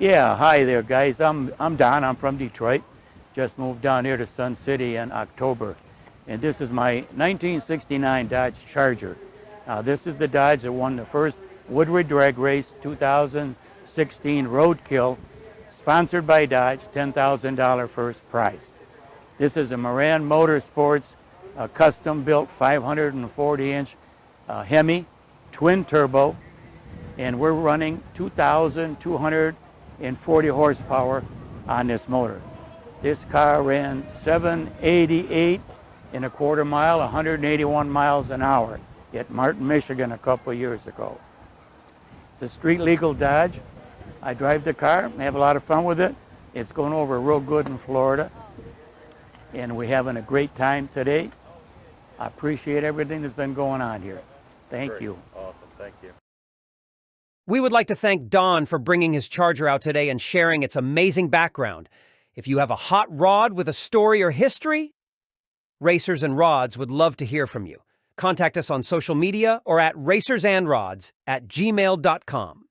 Yeah, hi there, guys. I'm Don. I'm from Detroit. Just moved down here to Sun City in October, and this is my 1969 Dodge Charger. Now, this is the Dodge that won the first Woodward Drag Race 2016 Roadkill, sponsored by Dodge, $10,000 first prize. This is a Moran Motorsports custom-built 540-inch Hemi twin turbo, and we're running 2,240 horsepower on this motor. This car ran 788 and a quarter mile, 181 miles an hour at Martin, Michigan a couple years ago. It's a street legal Dodge. I drive the car, have a lot of fun with it. It's going over real good in Florida, and we're having a great time today. I appreciate everything that's been going on here. Thank Great. you. Awesome. Thank you. We would like to thank Don for bringing his Charger out today and sharing its amazing background. If you have a hot rod with a story or history, Racers and Rods would love to hear from you. Contact us on social media or at racersandrods@gmail.com.